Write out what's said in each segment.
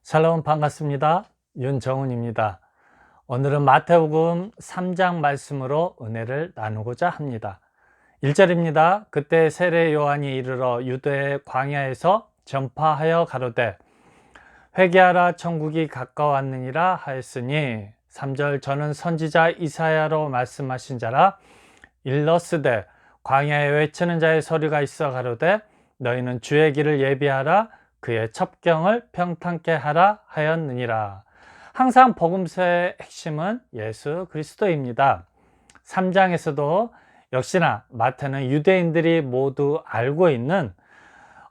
샬롬 반갑습니다. 윤정훈입니다. 오늘은 마태복음 3장 말씀으로 은혜를 나누고자 합니다. 1절입니다. 그때 세례 요한이 이르러 유대 광야에서 전파하여 가로되 회개하라 천국이 가까웠느니라 하였으니 3절 저는 선지자 이사야로 말씀하신 자라 일러스되 광야에 외치는 자의 소리가 있어 가로되 너희는 주의 길을 예비하라 그의 첩경을 평탄케 하라 하였느니라. 항상 복음서의 핵심은 예수 그리스도입니다. 3장에서도 역시나 마태는 유대인들이 모두 알고 있는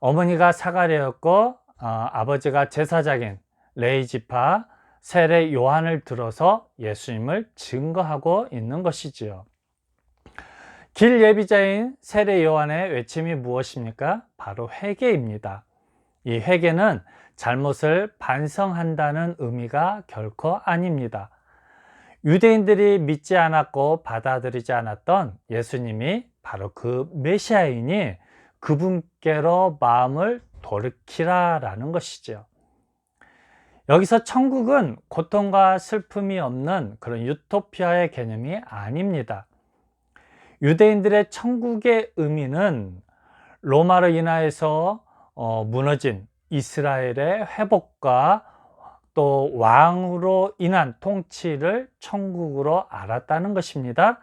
어머니가 사가랴였고 아버지가 제사장인 레위지파 세례 요한을 들어서 예수님을 증거하고 있는 것이지요. 길 예비자인 세례 요한의 외침이 무엇입니까? 바로 회개입니다. 이 회개는 잘못을 반성한다는 의미가 결코 아닙니다. 유대인들이 믿지 않았고 받아들이지 않았던 예수님이 바로 그 메시아이니 그분께로 마음을 돌이키라라는 것이죠. 여기서 천국은 고통과 슬픔이 없는 그런 유토피아의 개념이 아닙니다. 유대인들의 천국의 의미는 로마로 인하여서 무너진 이스라엘의 회복과 또 왕으로 인한 통치를 천국으로 알았다는 것입니다.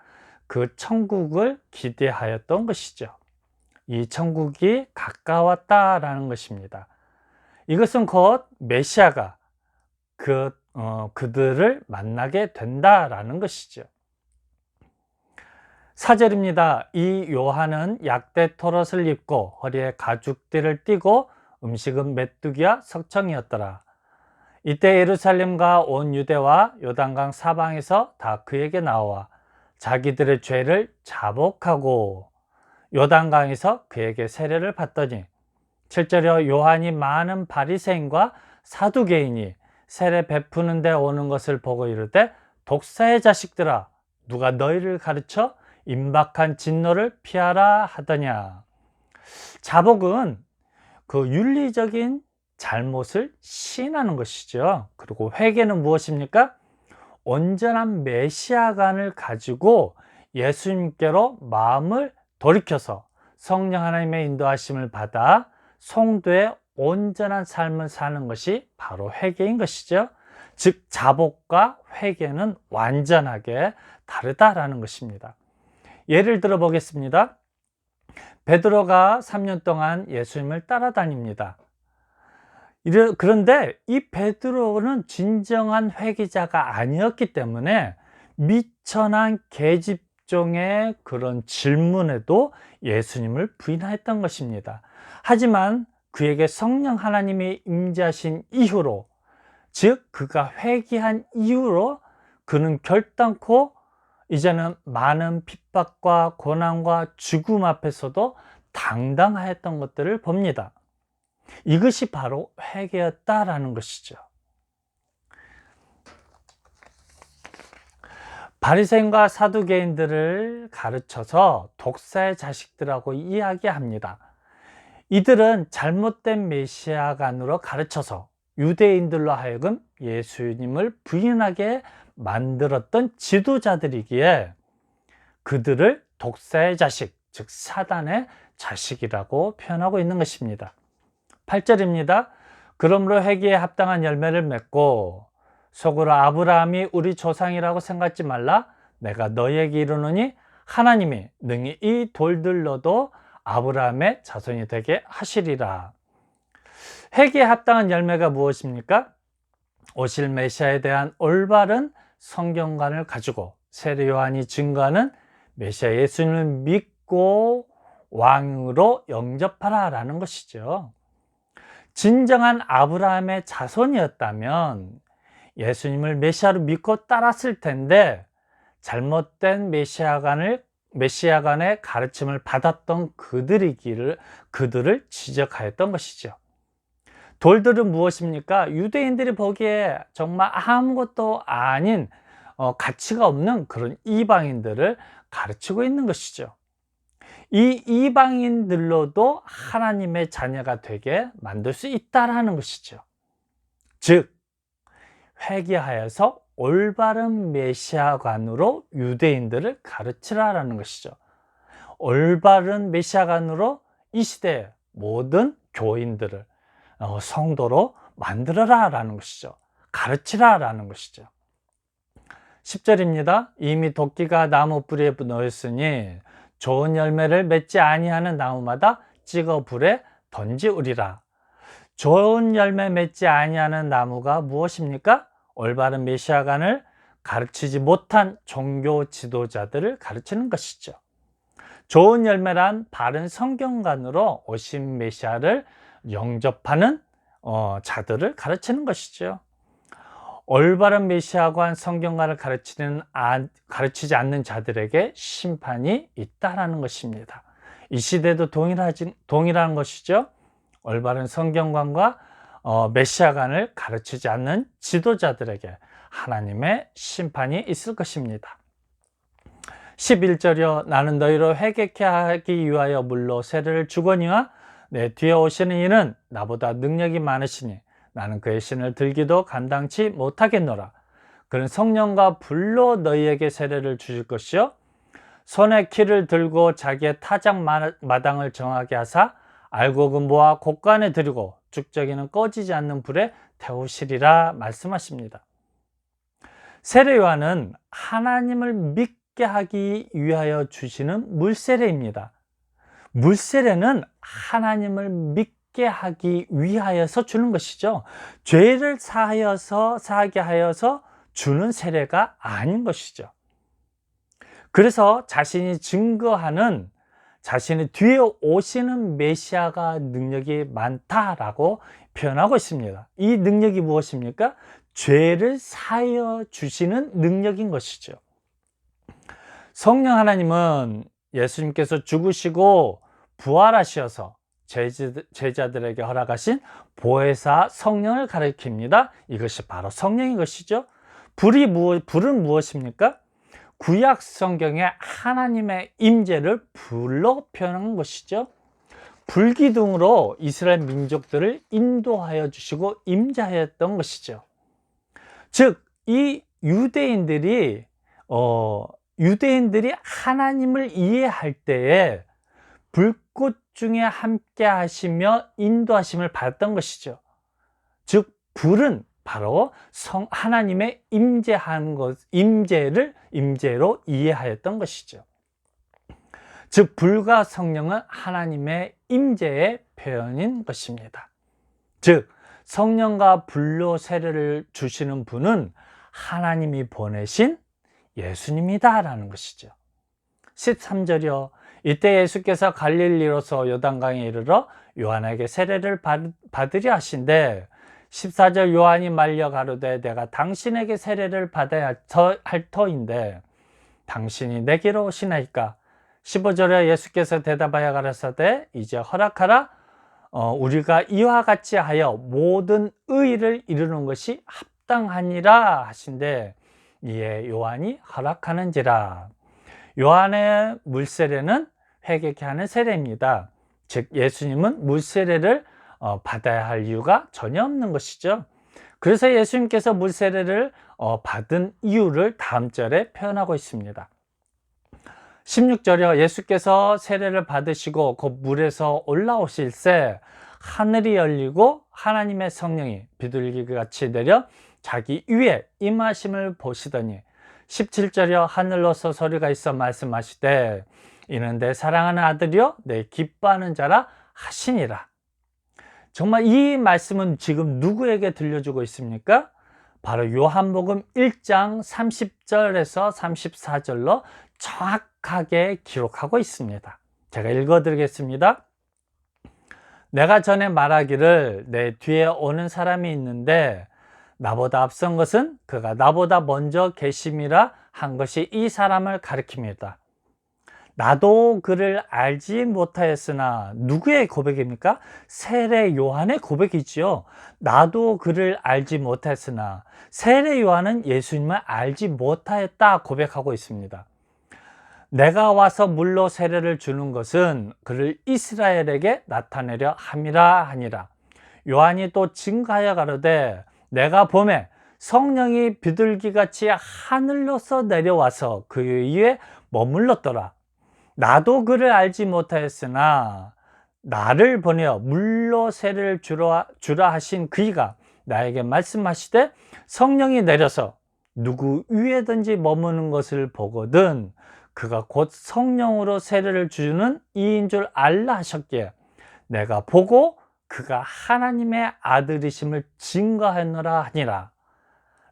그 천국을 기대하였던 것이죠. 이 천국이 가까웠다라는 것입니다. 이것은 곧 메시아가 그들을 만나게 된다라는 것이죠. 4절입니다. 이 요한은 약대 토롯을 입고 허리에 가죽띠를 띠고 음식은 메뚜기와 석청이었더라. 이때 예루살렘과 온 유대와 요단강 사방에서 다 그에게 나와 자기들의 죄를 자복하고 요단강에서 그에게 세례를 받더니 7절에 요한이 많은 바리새인과 사두개인이 세례 베푸는 데 오는 것을 보고 이르되 독사의 자식들아 누가 너희를 가르쳐 임박한 진노를 피하라 하더냐. 자복은 그 윤리적인 잘못을 시인하는 것이죠. 그리고 회개는 무엇입니까? 온전한 메시아관을 가지고 예수님께로 마음을 돌이켜서 성령 하나님의 인도하심을 받아 성도의 온전한 삶을 사는 것이 바로 회개인 것이죠. 즉 자복과 회개는 완전하게 다르다라는 것입니다. 예를 들어 보겠습니다. 베드로가 3년 동안 예수님을 따라다닙니다. 그런데 이 베드로는 진정한 회개자가 아니었기 때문에 미천한 계집종의 그런 질문에도 예수님을 부인하였던 것입니다. 하지만 그에게 성령 하나님이 임재하신 이후로, 즉 그가 회개한 이후로 그는 결단코 이제는 많은 핍박과 고난과 죽음 앞에서도 당당하였던 것들을 봅니다. 이것이 바로 회개였다라는 것이죠. 바리새인과 사두개인들을 가르쳐서 독사의 자식들하고 이야기합니다. 이들은 잘못된 메시아관으로 가르쳐서 유대인들로 하여금 예수님을 부인하게 만들었던 지도자들이기에 그들을 독사의 자식, 즉 사단의 자식이라고 표현하고 있는 것입니다. 8절입니다. 그러므로 회개에 합당한 열매를 맺고 속으로 아브라함이 우리 조상이라고 생각지 말라. 내가 너희에게 이르노니 하나님이 능히 이 돌들로도 아브라함의 자손이 되게 하시리라. 회개에 합당한 열매가 무엇입니까? 오실 메시아에 대한 올바른 성경관을 가지고 세례 요한이 증거하는 메시아 예수님을 믿고 왕으로 영접하라 라는 것이죠. 진정한 아브라함의 자손이었다면 예수님을 메시아로 믿고 따랐을 텐데 잘못된 메시아관의 가르침을 받았던 그들을 지적하였던 것이죠. 돌들은 무엇입니까? 유대인들이 보기에 정말 아무것도 아닌 가치가 없는 그런 이방인들을 가르치고 있는 것이죠. 이 이방인들로도 하나님의 자녀가 되게 만들 수 있다라는 것이죠. 즉 회개하여서 올바른 메시아관으로 유대인들을 가르치라라는 것이죠. 올바른 메시아관으로 이 시대의 모든 교인들을 성도로 만들어라라는 것이죠. 가르치라라는 것이죠. 10절입니다. 이미 도끼가 나무 뿌리에 놓였으니 좋은 열매를 맺지 아니하는 나무마다 찍어 불에 던지우리라. 좋은 열매 맺지 아니하는 나무가 무엇입니까? 올바른 메시아관을 가르치지 못한 종교 지도자들을 가르치는 것이죠. 좋은 열매란 바른 성경관으로 오신 메시아를 영접하는 자들을 가르치는 것이죠. 올바른 메시아관 성경관을 가르치지 않는 자들에게 심판이 있다라는 것입니다. 이 시대도 동일한 것이죠. 올바른 성경관과 메시아관을 가르치지 않는 지도자들에게 하나님의 심판이 있을 것입니다. 11절이요. 나는 너희로 회개케 하기 위하여 물로 세례를 주거니와 내 뒤에 오시는 이는 나보다 능력이 많으시니 나는 그의 신을 들기도 감당치 못하겠노라. 그는 성령과 불로 너희에게 세례를 주실 것이요 손에 키를 들고 자기의 타작 마당을 정하게 하사 알곡은 모아 곳간에 들이고 죽저기는 꺼지지 않는 불에 태우시리라 말씀하십니다. 세례 요한은 하나님을 믿게 하기 위하여 주시는 물세례입니다. 물세례는 하나님을 믿게 하기 위하여서 주는 것이죠. 죄를 사하게 하여서 주는 세례가 아닌 것이죠. 그래서 자신이 증거하는 자신의 뒤에 오시는 메시아가 능력이 많다라고 표현하고 있습니다. 이 능력이 무엇입니까? 죄를 사하여 주시는 능력인 것이죠. 성령 하나님은 예수님께서 죽으시고 부활하셔서 제자들에게 허락하신 보혜사 성령을 가리킵니다. 이것이 바로 성령인 것이죠. 불은 무엇입니까? 구약 성경에 하나님의 임재를 불로 표현한 것이죠. 불기둥으로 이스라엘 민족들을 인도하여 주시고 임재하였던 것이죠. 즉, 이 유대인들이 하나님을 이해할 때에 불꽃 중에 함께 하시며 인도하심을 받았던 것이죠. 즉, 불은 바로 하나님의 임재로 이해하였던 것이죠. 즉, 불과 성령은 하나님의 임재의 표현인 것입니다. 즉, 성령과 불로 세례를 주시는 분은 하나님이 보내신 예수님이다라는 것이죠. 13절이요. 이때 예수께서 갈릴리로서 요단강에 이르러 요한에게 세례를 받으려 하신대 14절 요한이 말려 가로되 내가 당신에게 세례를 받아야 할 터인데 당신이 내게로 오시나이까. 15절에 예수께서 대답하여 가라사대 이제 허락하라. 우리가 이와 같이 하여 모든 의를 이루는 것이 합당하니라 하신대 이에 요한이 허락하는지라. 요한의 물세례는 회개케 하는 세례입니다. 즉 예수님은 물세례를 받아야 할 이유가 전혀 없는 것이죠. 그래서 예수님께서 물세례를 받은 이유를 다음 절에 표현하고 있습니다. 16절이요. 예수께서 세례를 받으시고 곧 물에서 올라오실새 하늘이 열리고 하나님의 성령이 비둘기같이 내려 자기 위에 임하심을 보시더니 17절이요. 하늘로서 소리가 있어 말씀하시되 이는 내 사랑하는 아들이요 내 기뻐하는 자라 하시니라. 정말 이 말씀은 지금 누구에게 들려주고 있습니까? 바로 요한복음 1장 30절에서 34절로 정확하게 기록하고 있습니다. 제가 읽어드리겠습니다. 내가 전에 말하기를 내 뒤에 오는 사람이 있는데 나보다 앞선 것은 그가 나보다 먼저 계심이라 한 것이 이 사람을 가리킵니다. 나도 그를 알지 못하였으나 누구의 고백입니까? 세례 요한의 고백이지요. 나도 그를 알지 못했으나 세례 요한은 예수님을 알지 못하였다 고백하고 있습니다. 내가 와서 물로 세례를 주는 것은 그를 이스라엘에게 나타내려 함이라 하니라. 요한이 또 증가하여 가로되 내가 봄에 성령이 비둘기같이 하늘로서 내려와서 그 위에 머물렀더라. 나도 그를 알지 못하였으나 나를 보내어 물로 세를 주라 하신 그이가 나에게 말씀하시되 성령이 내려서 누구 위에든지 머무는 것을 보거든 그가 곧 성령으로 세례를 주는 이인 줄 알라 하셨기에 내가 보고 그가 하나님의 아들이심을 증거하노라 하니라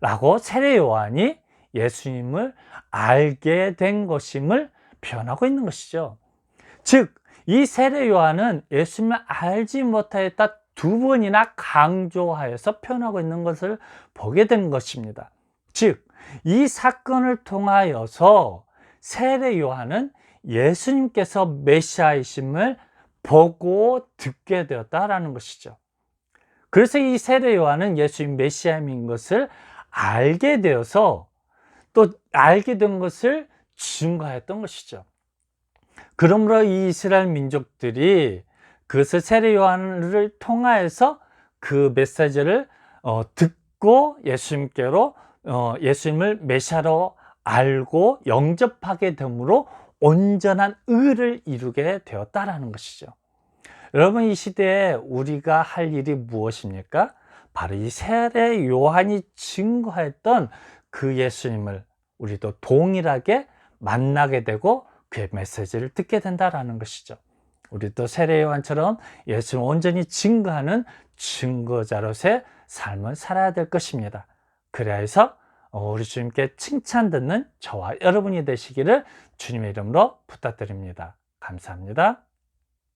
라고 세례 요한이 예수님을 알게 된 것임을 표현하고 있는 것이죠. 즉, 이 세례 요한은 예수님을 알지 못하였다 두 번이나 강조하여서 표현하고 있는 것을 보게 된 것입니다. 즉, 이 사건을 통하여서 세례 요한은 예수님께서 메시아이심을 보고 듣게 되었다라는 것이죠. 그래서 이 세례 요한은 예수님 메시아인 것을 알게 되어서 또 알게 된 것을 증거했던 것이죠. 그러므로 이 이스라엘 민족들이 그것을 세례 요한을 통하여서 그 메시지를 듣고 예수님께로 예수님을 메시아로 알고 영접하게 되므로 온전한 의를 이루게 되었다라는 것이죠. 여러분, 이 시대에 우리가 할 일이 무엇입니까? 바로 이 세례 요한이 증거했던 그 예수님을 우리도 동일하게 만나게 되고 그의 메시지를 듣게 된다라는 것이죠. 우리도 세례 요한처럼 예수를 온전히 증거하는 증거자로서의 삶을 살아야 될 것입니다. 그래야 해서 우리 주님께 칭찬 듣는 저와 여러분이 되시기를 주님의 이름으로 부탁드립니다. 감사합니다.